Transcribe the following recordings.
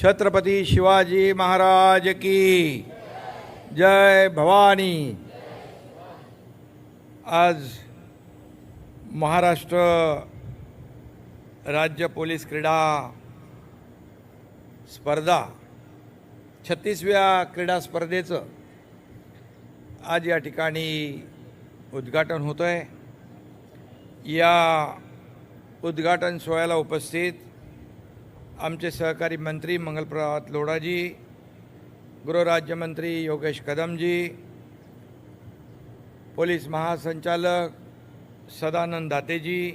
छत्रपति शिवाजी महाराज की जय भवानी। आज महाराष्ट्र राज्य पोलीस क्रीडा स्पर्धा 36व्या क्रीडा स्पर्धेचं आज या ठिकाणी उद्घाटन होतं आहे। या उद्घाटन सोहळ्याला उपस्थित आमचे सहकारी मंत्री मंगलप्रभात लोढाजी, गृहराज्यमंत्री योगेश कदमजी, पोलीस महासंचालक सदानंद दातेजी,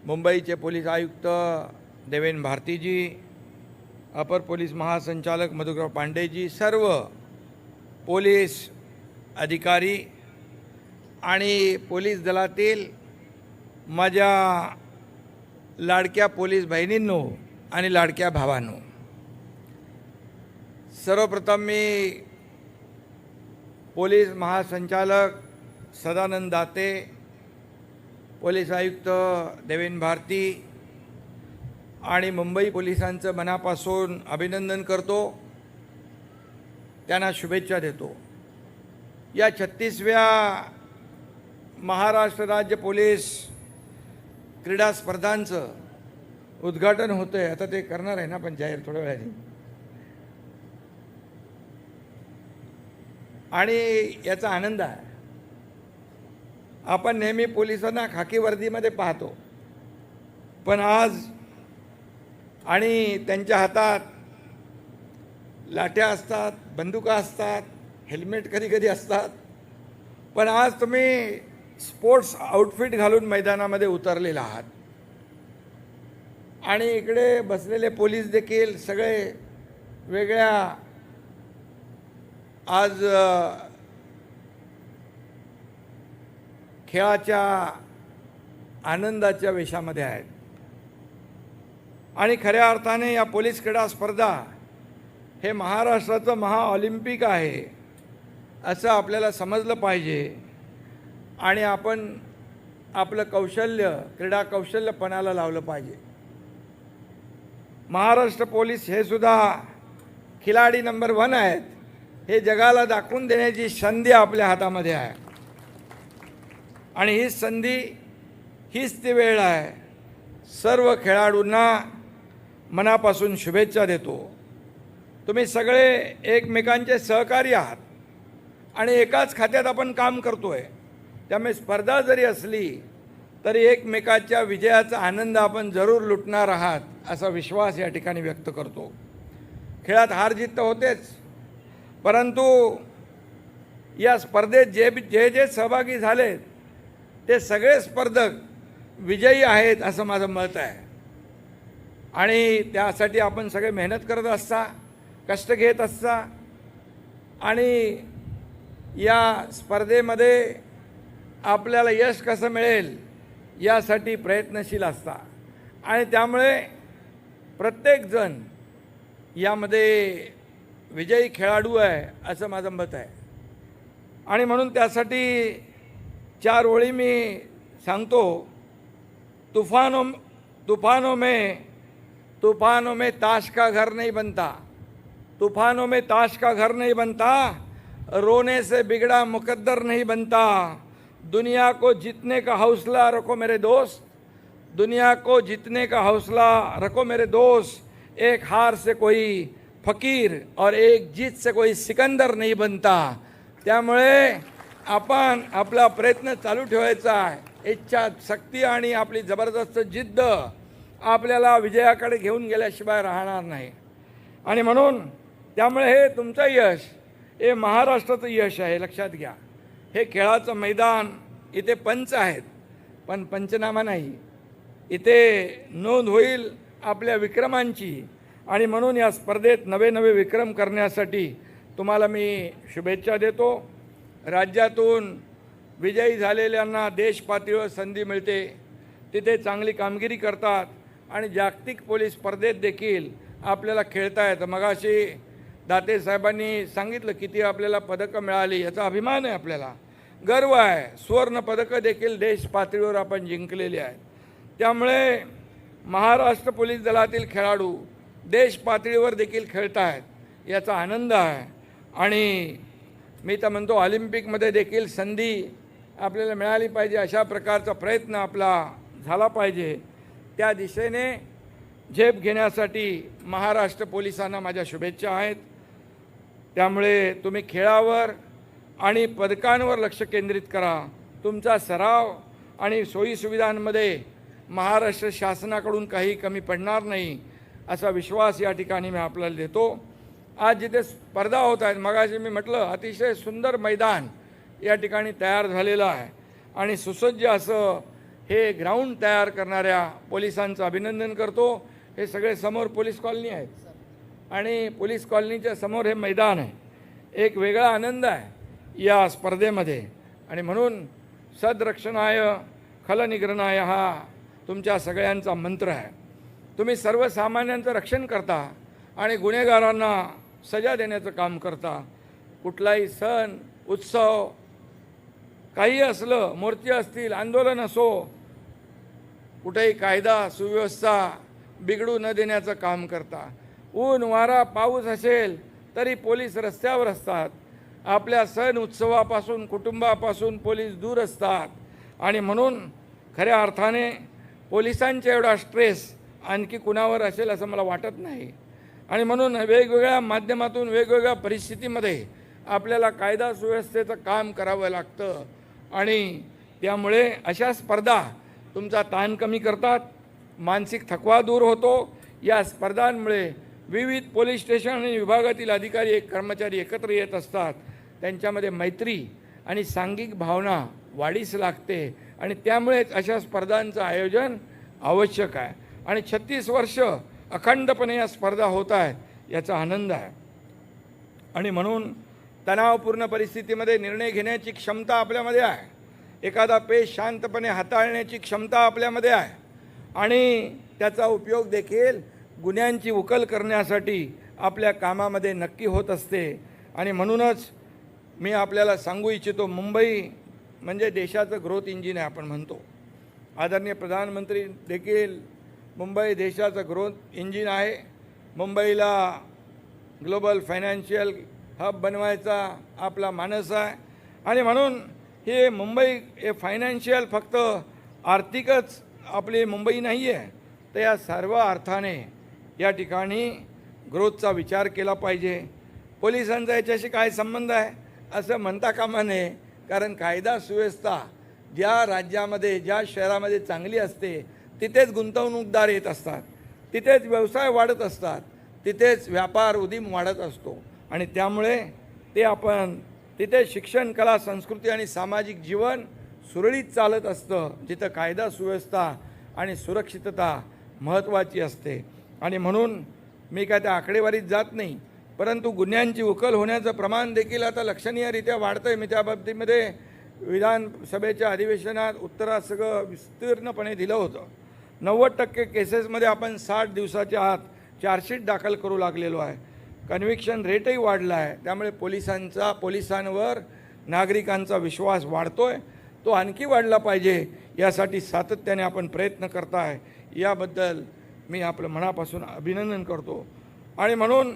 मुंबईचे पोलीस आयुक्त देवेन भारतीजी, अपर पोलीस महासंचालक मधुकर पांडेजी, सर्व पोलीस अधिकारी आणि पोलीस दलातील माझ्या लाडक्या पोलीस बहिणींनो आणि लाडक्या भावांनो, सर्वप्रथम मी पोलीस महासंचालक सदानंद दाते, पोलीस आयुक्त देवेन भारती आणि मुंबई पोलिसांचं मनापासून अभिनंदन करतो, त्यांना शुभेच्छा देतो। या 36व्या महाराष्ट्र राज्य पोलीस क्रीडा स्पर्धांचं उद्घाटन होतं आहे। आता ते करणार आहे ना पण जाहीर थोड्या वेळाने, आणि याचा आनंद आहे। आपण नेहमी पोलिसांना खाकी वर्दीमध्ये पाहतो, पण आज आणि त्यांच्या हातात लाठ्या असतात, बंदुका असतात, हेल्मेट कधी कधी असतात, पण आज तुम्ही स्पोर्ट्स आउटफिट घालून मैदानामध्ये उतरलेला आहात आणि इकडे बसलेले पोलीस देखील सगळे वेगळ्या आज खेळाच्या आनंदाच्या वेशामध्ये आहेत। आणि खऱ्या अर्थाने या पोलीस क्रीडा स्पर्धा हे महाराष्ट्राचं महाऑलिम्पिक आहे असं आपल्याला समजलं पाहिजे, आणि आपण आपलं कौशल्य क्रीडा कौशल्य पणाला लावलं पाहिजे। महाराष्ट्र पोलीस हे सुद्धा खिलाडी नंबर 1 आहेत, हे जगाला दाखवून देण्याची संधी आपल्या हातामध्ये आहे, आणि ही संधी हीच ती वेळ आहे। सर्व खेळाडूंना मनापासून शुभेच्छा देतो। तुम्ही सगळे एकमेकांचे सहकारी आहात आणि एकाच खात्यात आपण काम करतोय, त्यामुळे स्पर्धा जरी असली तरी एकमेकाच्या विजयाचा आनंद आपण जरूर लुटणार आहात असा विश्वास या ठिकाणी व्यक्त करतो। खेळात हार जीत तर होतेच, परंतु या स्पर्धेत जे जे सहभागी झालेत ते सगळे स्पर्धक विजयी आहेत असं माझं मत आहे, आणि त्यासाठी आपण सगळे मेहनत करत असता, कष्ट घेत असता, आणि या स्पर्धेमध्ये आपल्याला यश कसं मिळेल यासाठी प्रयत्नशील असता, आणि त्यामुळे प्रत्येकजण यामध्ये विजयी खेळाडू आहे असं माझं मत आहे। आणि म्हणून त्यासाठी 4 ओळी मी सांगतो। तूफानों में ताश का घर नहीं बनता, तूफानों में ताश का घर नहीं बनता, रोने से बिगड़ा मुकद्दर नहीं बनता, दुनिया को जीतने का हौसला रखो मेरे दोस्त, दुनिया को जीतने का हौसला रखो मेरे दोस्त, एक हार से कोई फकीर और एक जीत से कोई सिकंदर नहीं बनता। त्यामुळे आपण आपला प्रयत्न चालू ठेवायचा आहे। इच्छा शक्ती आणि आपली जबरदस्त जिद्द आपल्याला विजयाकडे घेऊन गेल्याशिवाय राहणार नाही, आणि म्हणून त्यामुळे हे तुमचं यश हे महाराष्ट्राचं यश आहे, लक्षात घ्या। हे खेळाचं मैदान, इथे पंच आहेत पण पंचनामा नाही, इथे नोंद होईल आपल्या विक्रमांची, आणि म्हणून या स्पर्धेत नवे नवे विक्रम करण्यासाठी तुम्हाला मी शुभेच्छा देतो। राज्यातून विजयी झालेल्यांना देश पातळीवर संधी मिळते, तिथे चांगली कामगिरी करतात, आणि जागतिक पोलीस स्पर्धेत देखील आपल्याला खेळता येतं। मगाशी दाते साहेबांनी सांगितलं किती आपल्याला पदकं मिळाली, याचा अभिमान आहे, आपल्याला गर्व आहे। सुवर्ण पदकं देखील देश पातळीवर आपण जिंकलेली आहेत। त्यामुळे महाराष्ट्र पोलीस दलातील खेळाडू देश पातळीवर देखील खेळत आहेत याचा आनंद आहे. आणि मी तर म्हणतो ऑलिम्पिकमध्ये देखील संधी आपल्याला मिळाली पाहिजे, अशा प्रकारचा प्रयत्न आपला झाला पाहिजे. त्या दिशेने झेप घेण्यासाठी महाराष्ट्र पोलिसांना माझ्या शुभेच्छा आहेत. त्यामुळे तुम्ही खेळावर आणि पदकांवर लक्ष केंद्रित करा. तुमचा सराव आणि सोयीसुविधांमध्ये महाराष्ट्र शासनाकडून काही कमी पडणार नाही असा विश्वास या ठिकाणी मी आपल्याला देतो. आज जिथे स्पर्धा होत आहेत, मगाशी मी म्हटलं अतिशय सुंदर मैदान या ठिकाणी तयार झालेलं आहे आणि सुसज्ज असं हे ग्राउंड तयार करणाऱ्या पोलिसांचं अभिनंदन करतो. हे सगळे समोर पोलीस कॉलनी आहेत आणि पोलीस कॉलनीच्या समोर हे मैदान आहे. एक वेगळा आनंद आहे या स्पर्धेमध्ये आणि म्हणून सदरक्षणाय खलनिग्रहणाय हा तुमच्या सगळ्यांचा मंत्र आहे. तुम्ही सर्वसामान्यांचं रक्षण करता आणि गुन्हेगारांना सजा देण्याचं काम करता. कुठलाही सण उत्सव काही असलं, मोर्चे असतील, आंदोलन असो, कुठेही कायदा सुव्यवस्था बिघडू न देण्याचं काम करता. ऊन वारा पाऊस असेल तरी पोलीस रस्त्यावर असतात. आपल्या सण उत्सवापासून कुटुंबापासून पोलीस दूर असतात आणि म्हणून खऱ्या अर्थाने पोलिसांचा एवढा स्ट्रेस आणखी कुणावर असेल असं मला वाटत नाही. आणि म्हणून वेगवेगळ्या माध्यमातून वेगवेगळ्या परिस्थितीमध्ये आपल्याला कायदा सुव्यवस्थेचं काम करावं लागतं आणि त्यामुळे अशा स्पर्धा तुमचा ताण कमी करतात, मानसिक थकवा दूर होतो. या स्पर्धांमुळे विविध पोलीस स्टेशन आणि विभागातील अधिकारी कर्मचारी एकत्र येत असतात. त्यांच्यामध्ये मैत्री आणि सांघिक भावना वाढीस लागते आणि त्यामुळेच अशा स्पर्धांचं आयोजन आवश्यक आहे. आणि 36 वर्ष अखंडपणे या स्पर्धा होत आहेत याचा आनंद आहे. आणि म्हणून तणावपूर्ण परिस्थितीमध्ये निर्णय घेण्याची क्षमता आपल्यामध्ये आहे. एखादा पेश शांतपणे हाताळण्याची क्षमता आपल्यामध्ये आहे आणि त्याचा उपयोग देखील गुन्ह्यांची उकल करण्यासाठी आपल्या कामामध्ये नक्की होत असते. आणि म्हणूनच मी आपल्याला सांगू इच्छितो, मुंबई म्हणजे देशाचं ग्रोथ इंजिन आहे आपण म्हणतो. आदरणीय प्रधानमंत्री देखील मुंबई देशाचं ग्रोथ इंजिन आहे. मुंबईला ग्लोबल फायनान्शियल हब बनवायचा आपला मानस आहे आणि म्हणून हे मुंबई हे फायनान्शियल फक्त आर्थिकच आपली मुंबई नाही आहे, तर या सर्व अर्थाने या ठिकाणी ग्रोथचा विचार केला पाहिजे. पोलिसांचा याच्याशी काय संबंध आहे असं म्हणता कामा नये, कारण कायदा सुव्यवस्था ज्या राज्यामध्ये ज्या शहरामध्ये चांगली असते तिथेच गुंतवणूकदार येत असतात, तिथेच व्यवसाय वाढत असतात, तिथेच व्यापार उदीम वाढत असतो आणि त्यामुळे ते आपण तिथे शिक्षण कला संस्कृती आणि सामाजिक जीवन सुरळीत चालत असतं जिथं कायदा सुव्यवस्था आणि सुरक्षितता महत्त्वाची असते. आणि म्हणून मी काय त्या आकडेवारीत जात नाही, परंतु गुन्ह्यांची उकल होण्याचं प्रमाण देखील आता लक्षणीयरित्या वाढतं आहे. मी त्या बाबतीमध्ये विधानसभेच्या अधिवेशनात उत्तरात सगळं विस्तीर्णपणे दिलं होतं. 90% केसेसमध्ये आपण 60 दिवसाच्या आत चार्जशीट दाखल करू लागलेलो आहे. कन्व्हिक्शन रेटही वाढला आहे. त्यामुळे पोलिसांवर नागरिकांचा विश्वास वाढतो आहे, तो आणखी वाढला पाहिजे यासाठी सातत्याने आपण प्रयत्न करताय. याबद्दल मी आपलं मनापासून अभिनंदन करतो. आणि म्हणून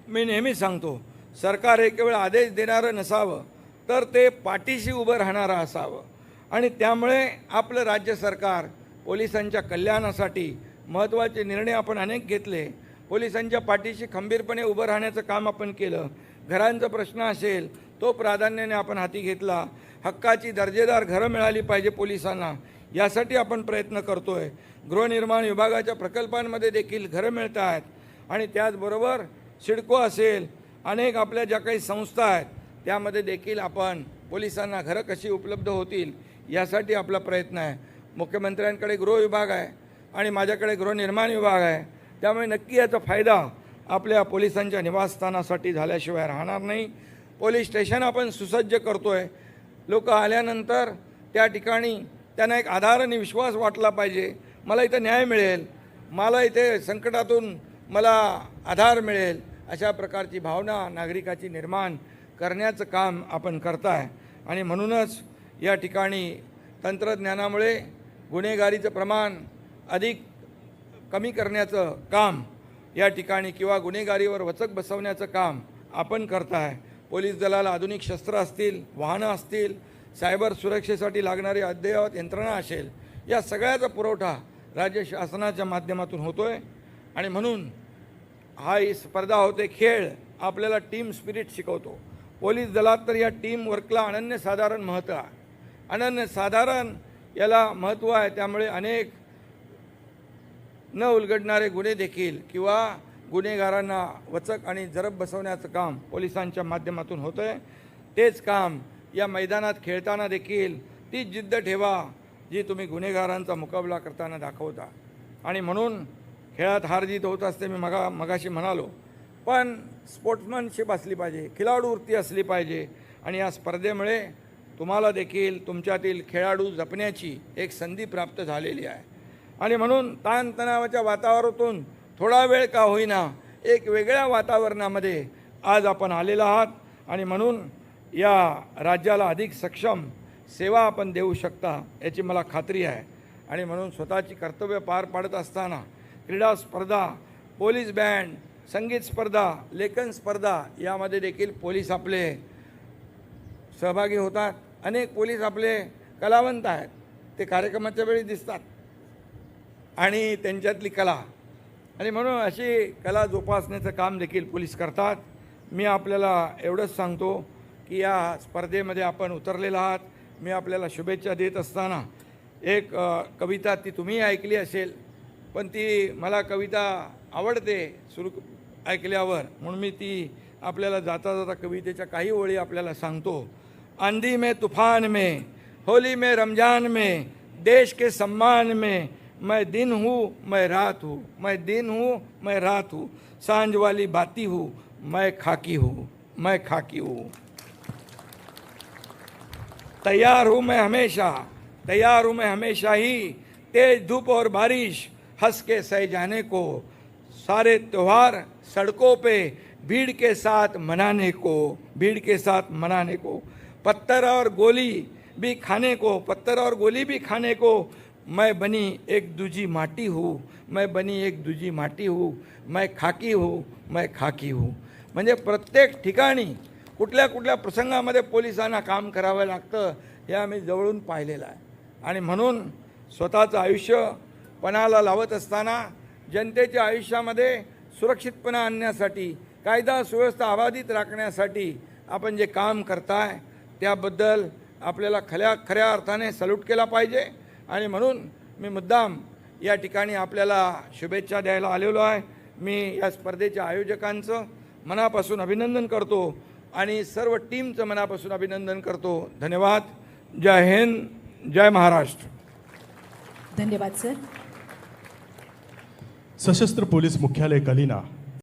मी नेहमी सांगतो, सरकार हे केवळ आदेश देणारं नसावं तर ते पाठीशी उभं राहणारं असावं. आणि त्यामुळे आपलं राज्य सरकार पोलिसांच्या कल्याणासाठी महत्त्वाचे निर्णय आपण अनेक घेतले. पोलिसांच्या पाठीशी खंबीरपणे उभं राहण्याचं काम आपण केलं. घरांचा प्रश्न असेल तो प्राधान्याने आपण हाती घेतला. हक्काची दर्जेदार घरं मिळाली पाहिजे पोलिसांना, यासाठी आपण प्रयत्न करतो आहे. गृहनिर्माण विभागाच्या प्रकल्पांमध्ये देखील घरं मिळत आहेत आणि त्याचबरोबर सिडको असेल, अनेक आपल्या ज्या काही संस्था आहेत त्यामध्ये देखील आपण पोलिसांना घरं कशी उपलब्ध होतील यासाठी आपला प्रयत्न आहे. मुख्यमंत्र्यांकडे गृह विभाग आहे आणि माझ्याकडे गृहनिर्माण विभाग आहे. त्यामुळे नक्की याचा फायदा आपल्या पोलिसांच्या निवासस्थानासाठी झाल्याशिवाय राहणार नाही. पोलीस स्टेशन आपण सुसज्ज करतो आहे. लोक आल्यानंतर त्या ठिकाणी त्यांना एक आधार आणि विश्वास वाटला पाहिजे. मला इथं न्याय मिळेल, मला इथे संकटातून मला आधार मिळेल, अशा प्रकारची भावना नागरिकाची निर्माण करण्याचं काम आपण करताय. आणि म्हणूनच या ठिकाणी तंत्रज्ञानामुळे गुन्हेगारीचं प्रमाण अधिक कमी करण्याचं काम या ठिकाणी किंवा गुन्हेगारीवर वचक बसवण्याचं काम आपण करताय. पोलीस दलाला आधुनिक शस्त्र असतील, वाहनं असतील, सायबर सुरक्षेसाठी लागणारी अद्ययावत यंत्रणा असेल, या सगळ्याचा पुरवठा राज्य शासनाच्या माध्यमातून होतोय. आणि म्हणून ही स्पर्धा होते, खेळ आपल्याला टीम स्पिरिट शिकवतो. पोलीस दलात तर या टीम वर्कला अनन्यसाधारण महत्त्व आहे. अनन्यसाधारण याला महत्त्व आहे. त्यामुळे अनेक न उलगडणारे गुन्हे देखील किंवा गुन्हेगारांना वचक आणि जरब बसवण्याचं काम पोलिसांच्या माध्यमातून होतं आहे. तेच काम या मैदानात खेळताना देखील ती जिद्द ठेवा जी तुम्ही गुन्हेगारांचा मुकाबला करताना दाखवता. आणि म्हणून खेळात हार जीत होत असते, मी मगाशी म्हणालो, पण स्पोर्ट्समनशिप असली पाहिजे, खिलाडू वृत्ती असली पाहिजे. आणि या स्पर्धेमुळे तुम्हाला देखील तुमच्यातील खेळाडू जपण्याची एक संधी प्राप्त झालेली आहे. आणि म्हणून ताणतणावाच्या वातावरणातून थोडा वेळ का होईना एक वेगळ्या वातावरणामध्ये आज आपण आलेला आहात. आणि म्हणून या राज्याला अधिक सक्षम सेवा आपण देऊ शकता याची मला खात्री आहे. आणि म्हणून स्वतःची कर्तव्य पार पाडत असताना क्रीडा स्पर्धा, पोलीस बँड, संगीत स्पर्धा, लेखन स्पर्धा यामध्ये देखील पोलीस आपले सहभागी होतात. अनेक पोलीस आपले कलावंत आहेत, ते कार्यक्रमाच्या वेळी दिसतात आणि त्यांच्यातली कला, आणि म्हणून अशी कला जोपासण्याचं काम देखील पोलीस करतात. मी आपल्याला एवढंच सांगतो की या स्पर्धेमध्ये आपण उतरलेला आहात. मी आपल्याला शुभेच्छा देत असताना एक कविता, ती तुम्ही ऐकली असेल, पण ती मला कविता आवडते सुरू ऐकल्यावर, म्हणून मी ती आपल्याला जाता जाता कवितेच्या काही ओळी आपल्याला सांगतो. आंधी में तूफान में, होली में रमजान में, देश के सम्मान में, मैं दिन हूँ मैं रात हूँ, मैं दिन हूँ मैं रात हूँ, सांझ वाली बाती हूँ, मैं खाकी हूँ, मैं खाकी हूँ. तैयार हूँ मैं हमेशा, तैयार हूँ मैं हमेशा ही, तेज धूप और बारिश हंस के सह जाने को, सारे त्योहार सड़कों पे भीड़ के साथ मनाने को, भीड़ के साथ मनाने को, पत्थर और गोली भी खाने को, पत्थर और गोली भी खाने को, मैं बनी एक दूजी माटी हूँ, मैं बनी एक दूजी माटी हूँ, मैं खाकी हूँ, मैं खाकी हूँ. म्हणजे प्रत्येक ठिकाणी कुठल्या कुठल्या प्रसंगामध्ये पोलिसांना काम करावं लागतं हे आम्ही जवळून पाहिलेलं आहे. आणि म्हणून स्वतःचं आयुष्य पणाला लावत असताना जनतेच्या आयुष्यामध्ये सुरक्षितपणा आणण्यासाठी, कायदा सुव्यवस्था अबाधित राखण्यासाठी आपण जे काम करताय त्याबद्दल आपल्याला खऱ्या अर्थाने सल्यूट केला पाहिजे. आणि म्हणून मी मुद्दाम या ठिकाणी आपल्याला शुभेच्छा द्यायला आलेलो आहे. मी या स्पर्धेच्या आयोजकांचं मनापासून अभिनंदन करतो आणि सर्व टीमचं मनापासून अभिनंदन करतो. धन्यवाद. जय हिंद, जय महाराष्ट्र. धन्यवाद सर. सशस्त्र पोलीस मुख्यालय कलिना